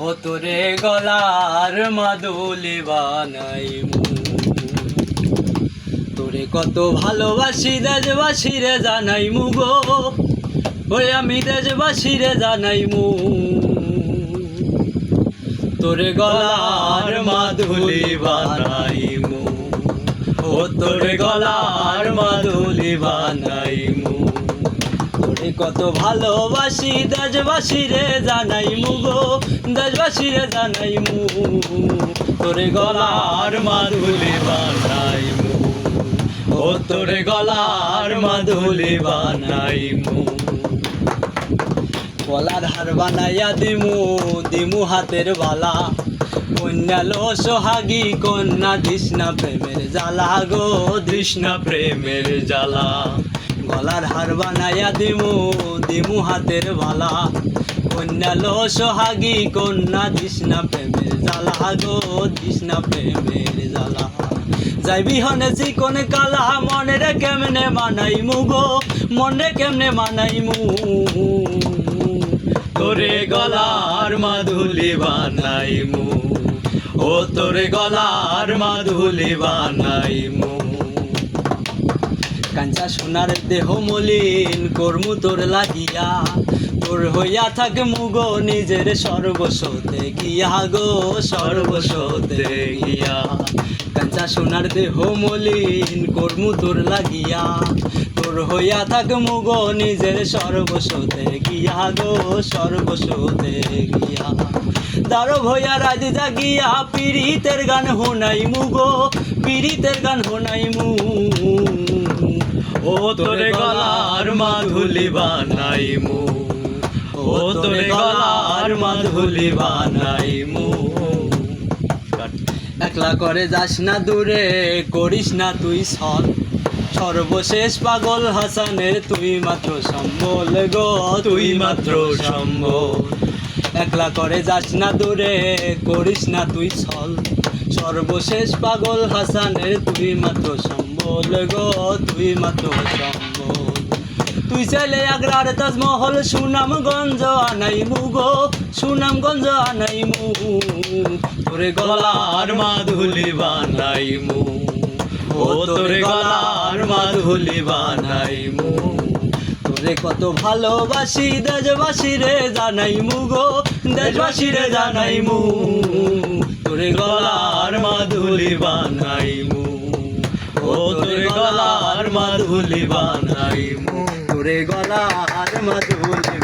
ও তোরে গলার মাদুলি বানাইমু, তোরে কত ভালোবাসি দেশবাসী রে জানাইমু গো, ওই আমি দেশবাসী রে জানাইমু। তোরে গলার মাদুলি বানাইমু, ও তোরে গলার মাদুলি বানাইমু। তোরে কত ভালোবাসি দেশবাসী রে জানাইমু গো, দেশবাসী রে জানাইমু। তোরে গলার মাদুলি বানাইমু, ও তোরে গলার মাদুলি বানাইমু। গলার হার বানাইয়া দিমু, দিমু হাতের বালা, কন্যা লো সোহাগী কন্যা তৃষ্ণা প্রেমের জ্বালা গো, তৃষ্ণা প্রেমের জ্বালা। গলার হার বানাইয়া দিমু, দিমু হাতের বালা, কন্যা লো সোহাগী কন্যা তৃষ্ণা প্রেমের জ্বালা গো, তৃষ্ণা প্রেমের জ্বালা। যাইবি হনে চিকন কালা, মনে রে কেমনে মানাইমু গো, মনে কেমনে মানাইমু। তোরে গলার মাদুলি বানাইমু, ও তোরে গলার মাদুলি বানাইমু। কাঞ্চা সোনার দেহ মলিন কর্মু তোর লাগিয়া, তোর হইয়া থাকে মুগো নিজের সর্বস্বতে গিয়া গো, সর্বস্বতে গিয়া। কাঞ্চা সোনার দেহ মলিন কর্মু তোর লাগিয়া, তোর হইয়া থাক মুগো নিজের সর্বস্বতে গিয়া গো, সর্বস্বতে গিয়া। দারো ভইয়া রাজ জাগিয়া পীড়িতের গান হোনাইমু গো, পীড়িতের গান হোনাইমু। ও তোরে গলার মাদুলি বানাইমু, ও তোরে গলার মাদুলি বানাইমু। একলা করে যাস না দূরে, করিস না তুই ছল, সর্বশেষ পাগল হাসানের তুই মাত্র সম্বল গো, তুই মাত্র সম্বল। একলা করে যাস না দূরে, করিস না তুই ছল, সর্বশেষ পাগল হাসানের তুই মাত্র সম্বল গো, তুই মাত্র সম্বল। তুই চাইলে আগ্রার তাজমহল সুনামগঞ্জ আনাইমু গো, সুনামগঞ্জ আনাইমু। তোরে গলার মাদুলি বানাইমু, ও তোরে গলার মাদুলি বানাইমু। তোরে কত ভালোবাসি দেশবাসী রে জানাইমু গো, দেশবাসী রে জানাইমু। তোরে গলার মাদুলি বানাইমু, ও তোরে গলার মাদুলি বানাইমু। তোরে গলার মাদুলি